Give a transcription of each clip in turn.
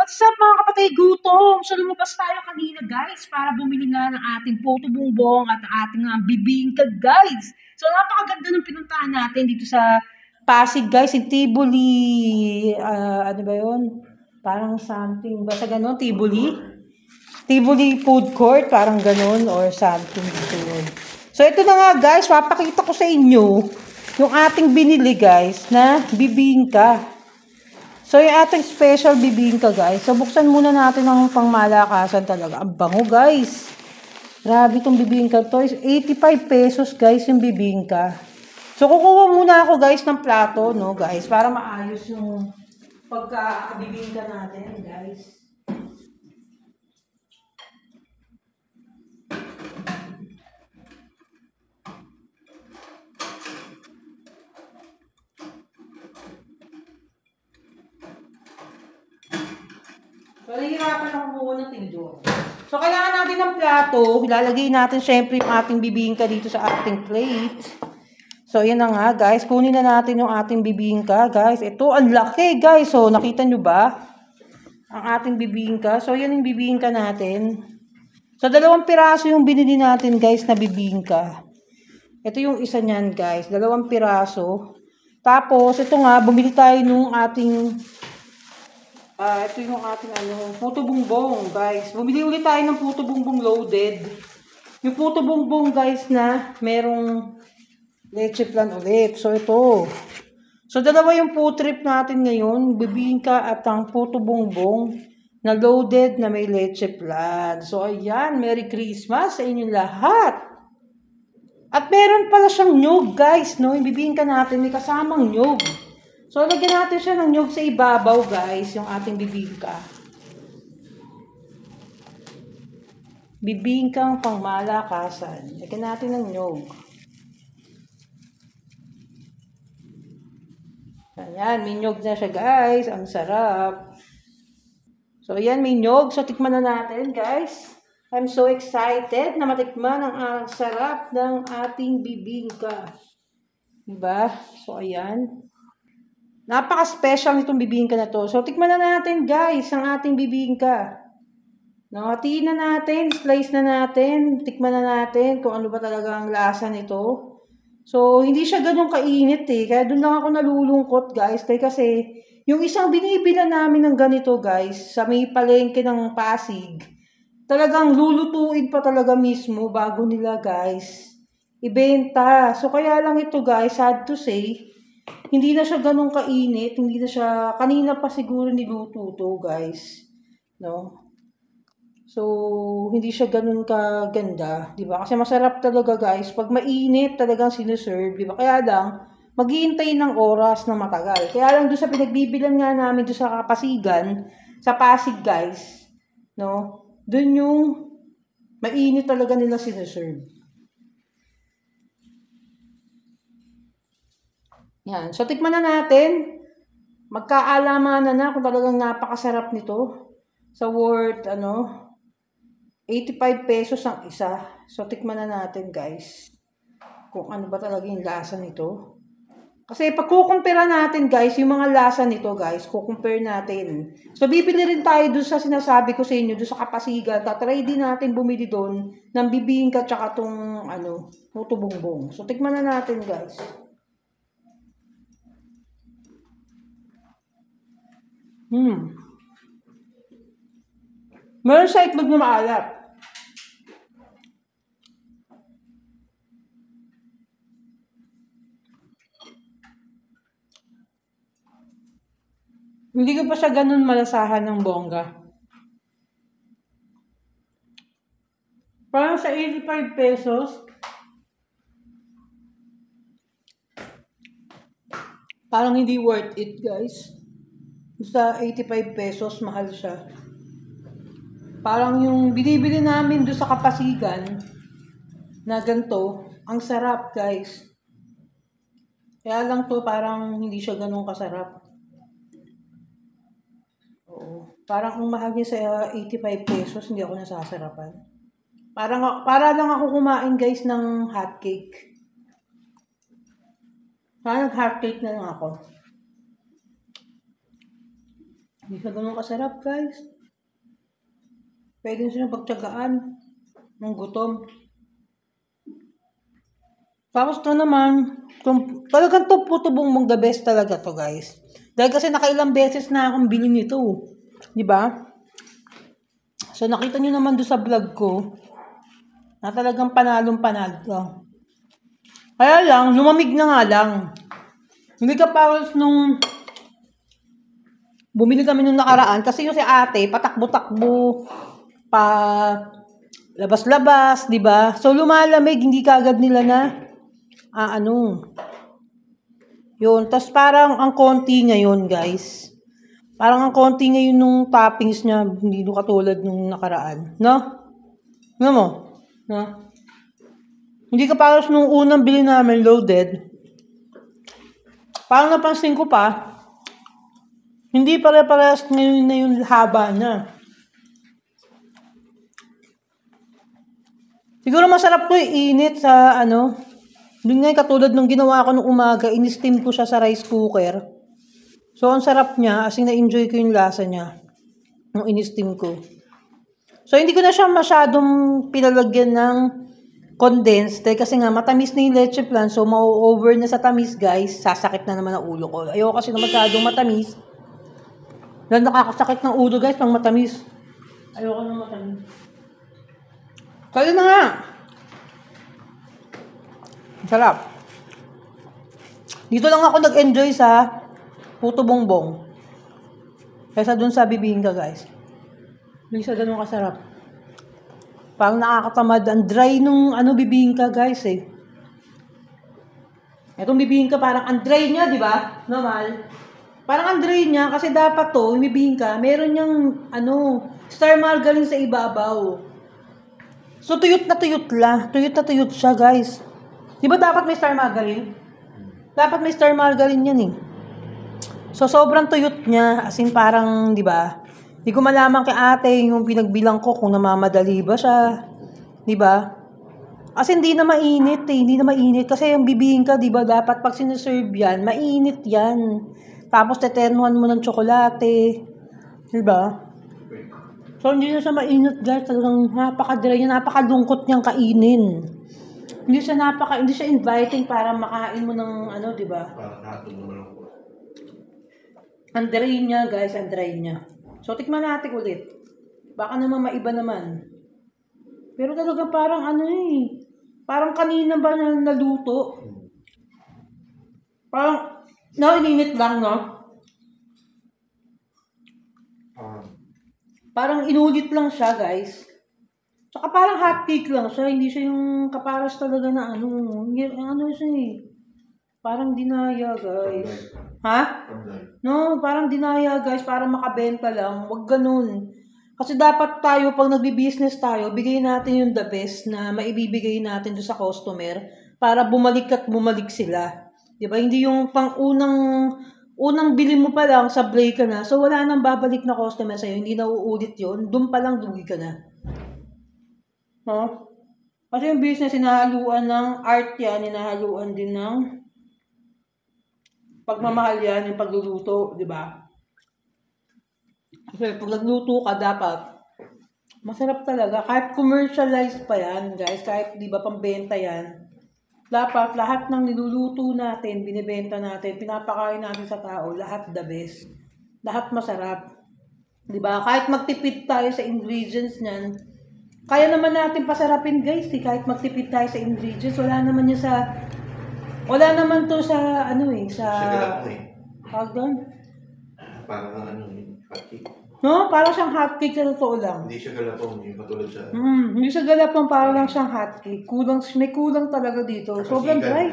What's up mga kapatid, gutom! So lumabas tayo kanina guys para bumili nga ng ating puto bumbong at ating bibingka guys. So napakaganda ng pinuntahan natin dito sa Pasig guys, in Tibuli, ano ba yun? Parang something, basta ganun, Tibuli Food Court, parang ganun or something dito yun. So ito na nga guys, papakita ko sa inyo yung ating binili guys na bibingka. So, yung ating special bibingka, guys. So, buksan muna natin ang pangmalakasan talaga. Ang bango, guys. Grabe itong bibingka to. 85 pesos, guys, yung bibingka. So, kukuha muna ako, guys, ng plato, no, guys, para maayos yung pagka-bibingka natin, guys. So, nahihirapan ako kumuha ng tindor. So, kailangan natin ng plato. Ilalagay natin syempre yung ating bibingka dito sa ating plate. So, yan na nga, guys. Kunin na natin yung ating bibingka, guys. Ito, ang laki, guys. So, nakita nyo ba? Ang ating bibingka. So, yan yung bibingka natin. So, 2 piraso yung binili natin, guys, na bibingka. Ito yung isa niyan, guys. 2 piraso. Tapos, ito nga, bumili tayo nung ating... ito yung ating puto bumbong, guys. Bumili ulit tayo ng puto bumbong loaded. Yung puto bumbong, guys, na merong leche flan ulit. So, ito. So, 2 yung food trip natin ngayon. Bibingka at ang puto bumbong na loaded na may leche flan. So, ayan. Merry Christmas sa inyong lahat. At meron pala siyang nyug, guys, no? Yung bibingka natin, may kasamang nyug. So, lagyan natin siya ng nyug sa ibabaw, guys, yung ating bibingka. Bibingkang pangmalakasan. Lagyan natin ng nyug. Ayan, may nyug na siya, guys. Ang sarap. So, ayan, may nyug. So, tikman na natin, guys. I'm so excited na matikman ang sarap ng ating bibingka. Diba? So, ayan. Napaka-special nitong bibingka na to. So, tikman na natin, guys, ang ating bibingka. No, hatiin na natin, slice na natin, tikman na natin kung ano ba talaga ang lasa nito. So, hindi siya ganun kainit eh. Kaya doon lang ako nalulungkot, guys. Kasi, yung isang binibila namin ng ganito, guys, sa may palengke ng Pasig, talagang lulutuin pa talaga mismo bago nila, guys, ibenta. So, kaya lang ito, guys, sad to say, hindi na siya ganun kainit, hindi na siya, kanina pa siguro niluto to, guys, no? So, hindi siya ganun kaganda, di ba? Kasi masarap talaga, guys, pag mainit talagang sinuserve, di ba? Kaya lang, maghihintay ng oras na matagal. Kaya lang doon sa pinagbibilan nga namin doon sa Kapasigan, sa Pasig, guys, no? Doon yung mainit talaga nila sinuserve. Yan. So, tikman na natin. Magkaalamanan na kung talagang napakasarap nito. Sa worth, 85 pesos ang isa. So, tikman na natin, guys. Kung ano ba talaga yung lasa nito. Kasi, pag kukumpira natin, guys, yung mga lasa nito, guys, kukumpare natin. So, bibili rin tayo doon sa sinasabi ko sa inyo, doon sa Kapasigan. Tatry din natin bumili doon ng bibingka tsaka tong, puto bumbong. So, tikman na natin, guys. Meron sa itlog na maalat. Hindi ko pa siya ganun malasahan ng bongga. Parang sa 85 pesos, parang hindi worth it, guys. Sa 85 pesos, mahal siya. Parang yung binibili namin doon sa Kapasigan na ganito, ang sarap, guys. Kaya lang to, parang hindi siya ganun kasarap. Oo. Parang ang mahal niya sa 85 pesos, hindi ako nasasarapan. Para lang ako kumain, guys, ng hotcake. Parang hotcake na lang ako. Hindi siya ganun kasarap, guys. Pwede siya pagtsagaan ng gutom. Tapos to naman, talagang to puto bumbong the best talaga to, guys. Dahil kasi nakailang beses na akong bilhin nito. Di ba? So nakita niyo naman doon sa vlog ko na talagang panalong-panalo to. Kaya lang, lumamig na nga lang. Hindi ka parang nung bumili kami nung nakaraan kasi yung si ate, patakbo-takbo, pa labas-labas, di ba? So lumalamig, hindi kaagad nila na yun. Tapos parang ang konti ngayon, guys. Parang ang konti ngayon nung toppings niya, hindi no katulad nung nakaraan. No? Ano mo? No? Hindi ka parang nung unang bili namin, loaded. Parang napansin ko pa, hindi pare-parehas ngayon na yung haba niya. Siguro masarap to init sa Doon nga katulad nung ginawa ko nung umaga, in-steam ko siya sa rice cooker. So, ang sarap niya, as in na-enjoy ko yung lasa niya nung in-steam ko. So, hindi ko na siya masyadong pinalagyan ng condensed kasi nga matamis na yung leche flan. So, ma-over na sa tamis, guys. Sasakit na naman ang ulo ko. Ayoko kasi na masyadong matamis. Dahil nakakasakit ng ulo, guys, pang matamis. Ayoko na matamis. Kaya na nga. Sarap. Dito lang ako nag-enjoy sa puto bongbong. Kaysa dun sa bibingka, guys. Hindi siya ganun kasarap. Parang nakakatamad. Ang dry nung bibingka, guys, eh. Itong bibingka parang ang dry niya, di ba? Normal. Parang ang dry niya kasi dapat to, yung bibingka, meron niyang star margarine sa ibabaw. So, tuyot na tuyot la. Tuyot na tuyot siya, guys. Di ba dapat may star margarine? Dapat may star margarine yan eh. So, sobrang tuyot niya. As in parang, di ba? Di ko malaman kay ate yung pinagbilang ko kung namamadali ba siya. Di ba? As in, hindi na mainit eh. Hindi na mainit. Kasi yung bibingka, di ba? Dapat pag sinaserve yan, mainit yan. Tapos, teternuhan mo ng tsokolate. Di ba? So, hindi na siya mainit, guys. Talagang napaka-dry niya. Napaka-lungkot niyang kainin. Hindi siya inviting para makain mo ng di ba? Ang dry niya, guys, ang dry niya. So, tikman natin ulit. Baka naman maiba naman. Pero talaga parang parang kanina ba na naluto? Parang, ininit lang, no? Parang inulit lang siya, guys. Tsaka parang hot cake lang siya. Hindi siya yung kaparas talaga na siya eh. Parang dinaya, guys. Ha? No, parang dinaya, guys. Parang makabenta lang. Wag ganun. Kasi dapat tayo, pag nagbi-business tayo, bigay natin yung the best na maibibigay natin doon sa customer para bumalik at bumalik sila. Diba? Hindi yung unang bili mo pa lang, sablay ka na. So, wala nang babalik na customer sa'yo. Hindi na uulit yun. Doon pa lang, dugi ka na. No? Kasi yung business, hinahaluan ng art yan, hinahaluan din ng pagmamahal yan, yung pagluluto, di ba? Kasi pag nagluto ka, dapat masarap talaga. Kahit commercialized pa yan, guys, kahit di ba pambenta yan, dapat lahat ng niluluto natin, binibenta natin, pinapakain natin sa tao, lahat the best. Lahat masarap. Di ba? Kahit magtipid tayo sa ingredients niyan, kaya naman natin pasarapin, guys, eh. Kahit magtipid tayo sa ingredients, wala naman to sa sa doon. Parang hot cake. No, parang siyang hot cake sa totoo lang. Hindi siya galapong, yung katulad sa Hindi siya galapong, parang lang siyang hot cake. May kulang talaga dito. Sobrang dry.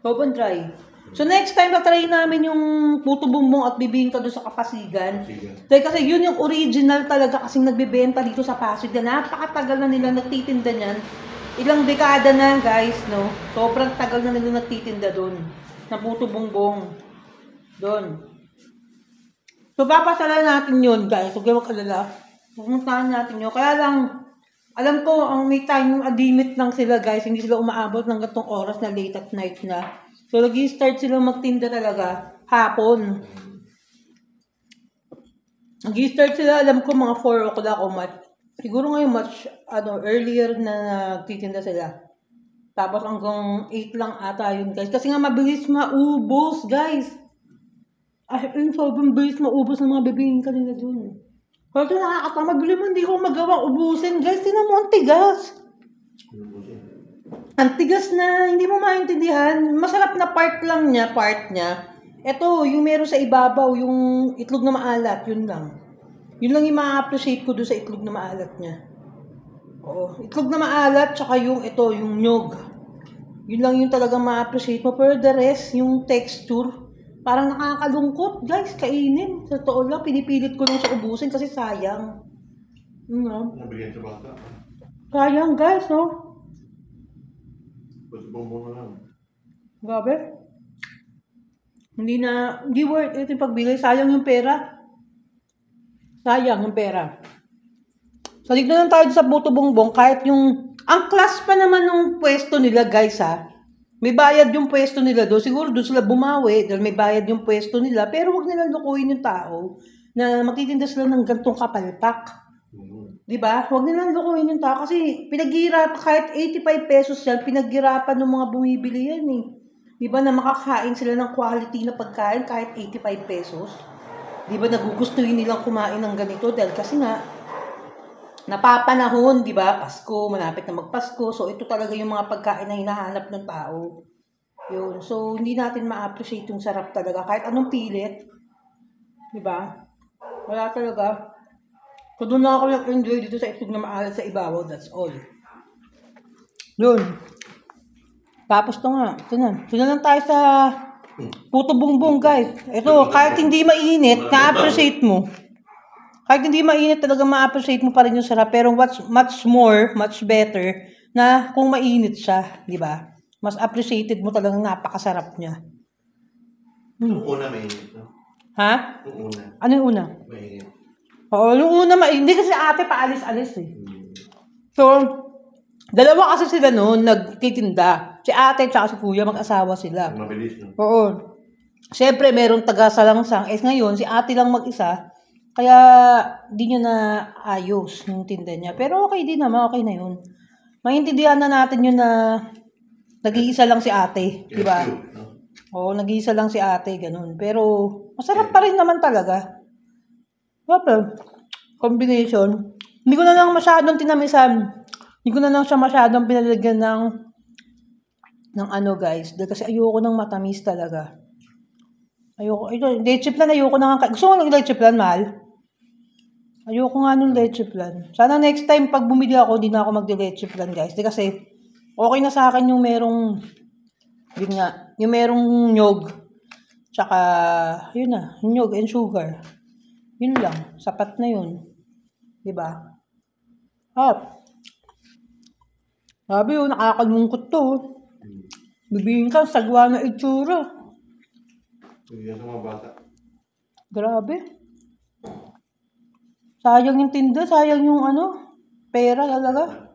Sobrang dry. So next time na-try namin yung puto bumbong at bibingka doon sa Kapasigan. Dahil kasi yun yung original talaga kasing nagbebenta dito sa Pasig na napakatagal na nila nagtitinda niyan. Ilang dekada na, guys, no? Sobrang tagal na nila nagtitinda doon na puto bumbong. Doon. So papasalan natin yun, guys. Huwag kayong mag-alala. Pumuntahan natin yun. Kaya lang, alam ko, ang may time limit lang sila, guys. Hindi sila umaabot ng gatong oras na late at night na. So, nag-start sila magtinda talaga hapon. Nag-start sila, alam ko mga 4 o'clock o siguro ngayon earlier na nagtitinda sila. Tapos hanggang 8 lang ata yun guys. Kasi nga mabilis maubos guys. Ay, sobrang bilis maubos ng mga bibingka nila dun. Kasi nakakatamad, bili mo, hindi ko magawang ubusin guys. Tinan mo, ang tigas. Ang tigas na, hindi mo maintindihan. Masarap na part niya. Ito, yung meron sa ibabaw, yung itlog na maalat, yun lang. Yun lang yung ma-appreciate ko doon sa itlog na maalat niya. Oo, itlog na maalat, tsaka yung nyog. Yun lang yung talagang ma-appreciate mo. Pero the rest, yung texture, parang nakakalungkot, guys, kainin. Sa totoo lang, pinipilit ko lang siya ubusin kasi sayang. Nabigyan sa bata. Sayang, guys, no? Pati bongbong na lang. Grabe. Hindi worth it yung pagbili. Sayang yung pera. So, dito lang tayo sa Puto Bongbong. Kahit ang class pa naman ng pwesto nila, guys, ha. May bayad yung pwesto nila doon. Siguro doon sila bumawi dahil may bayad yung pwesto nila. Pero wag nila lukuhin yung tao na magtitinda sila ng gantong kapalpak. Diba? Huwag nilang lukuhin yung tao kasi pinaghihirapan, kahit 85 pesos yan, pinaghihirapan ng mga bumibili yan eh. Diba na makakain sila ng quality na pagkain kahit 85 pesos? Diba nagugustuhin nilang kumain ng ganito dahil kasi nga, napapanahon, diba? Pasko, malapit na magpasko. So ito talaga yung mga pagkain na hinahanap ng tao. Yun. So hindi natin ma-appreciate yung sarap talaga kahit anong pilit. Diba? Wala talaga. So, doon lang ako nag-enjoy dito sa itlog na maalat sa ibabaw. That's all. Yun. Tapos ito nga. Ito na lang tayo sa Puto Bongbong, guys. Ito, kahit hindi mainit, na-appreciate mo. Kahit hindi mainit, talaga ma-appreciate mo pa rin yung sarap. Pero much better, na kung mainit siya, di ba? Mas appreciated mo talagang napakasarap niya. Yung una mainit, no? Ha? Yung una. Ano yung una? Mainit. Oo, yung una hindi kasi ate paalis-alis eh. So, dalawa kasi sila noon nagtitinda. Si ate at si kuya, mag-asawa sila. Mabilis, no? Oo. Siyempre, merong taga-salangsang. Ngayon, si ate lang mag-isa. Kaya, di niya na ayos yung tinda niya. Pero okay din naman, okay na yun. Maintindihan na natin yun na nag-iisa lang si ate. Diba? Oo, nag-iisa lang si ate, ganun. Pero, masarap pa rin naman talaga. Combination. Hindi ko na lang masyadong tinamisan. Hindi ko na lang siya masyadong pinalagyan ng ano guys. Dahil kasi ayoko ng matamis talaga. Ayoko. Ito, leche plan ayoko na nga. Gusto mo ng leche plan, mahal? Ayoko nga ng leche plan. Sana next time pag bumili ako, hindi na ako mag-leche plan guys. Di kasi okay na sa akin yung merong yung merong nyog. Tsaka, yun na, nyog and sugar. Yun lang. Sapat na yun. Diba? Sabi yun, nakakalungkot to. Bibingka, sagwa na itsura. Bigyan sa mga bata. Grabe. Sayang yung tinda, sayang yung pera talaga.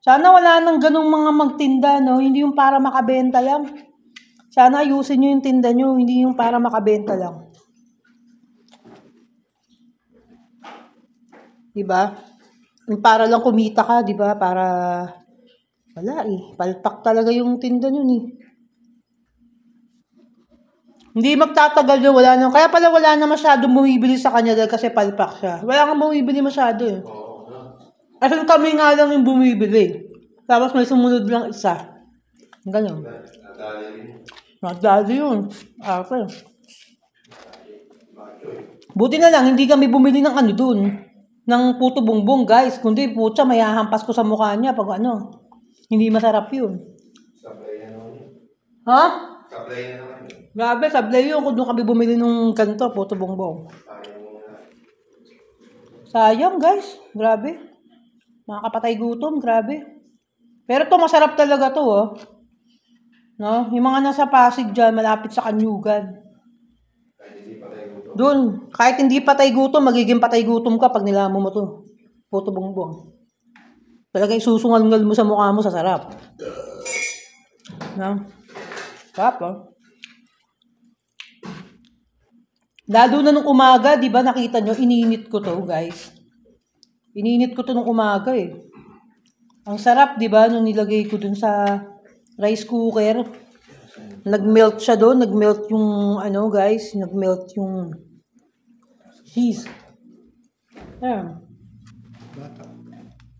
Sana wala nang ganong mga magtinda, no? Hindi yung para makabenta lang. Sana ayusin nyo yung tinda nyo, hindi yung para makabenta lang. Diba? Yung para lang kumita ka, diba? Para, wala eh. Palpak talaga yung tinda nyo eh. Hindi magtatagal yun, wala nang. Kaya pala wala na masyadong bumibili sa kanya dahil kasi palpak siya. Wala kang bumibili masyado eh. Kasi kami nga lang yung bumibili. Tapos may sumunod lang isa. Ganun. Nadali yun. Okay. Buti na lang, hindi kami bumili ng dun. Ng Puto Bongbong, guys. Kundi, putya, may hahampas ko sa mukha niya pag hindi masarap yun. Sablay na naman yun. Ha? Sablay na naman yun. Grabe, sablay yun kung doon kami bumili ng ganito, Puto Bongbong. Sayang, guys. Grabe. Makakapatay gutom, grabe. Pero to masarap talaga to, oh. No? Yung mga nasa Pasig dyan, malapit sa Kanyugan. Doon, kahit hindi patay gutom, magiging patay gutom ka pag nilamon mo to. Puto Bongbong. Talaga isusungal-ngal mo sa mukha mo sa sarap. No? Sarap, oh. Lalo na nung umaga, di ba nakita nyo, ininit ko to guys. Ininit ko to nung umaga eh. Ang sarap, di ba, nung nilagay ko dun sa rice cooker. Nag-melt siya doon, nag-melt yung, ano guys, nag-melt yung cheese. Ayan.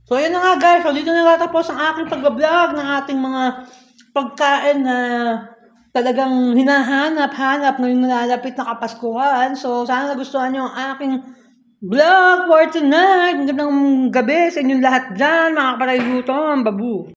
So, ayan na nga guys. So, dito na natapos ang aking pag-vlog ng ating mga pagkain na talagang hinahanap-hanap ngayong nalalapit na Kapaskuhan. So, sana nagustuhan nyo ang aking vlog for tonight. Magandang gabi sa inyong lahat dyan, mga kapatid. Babu.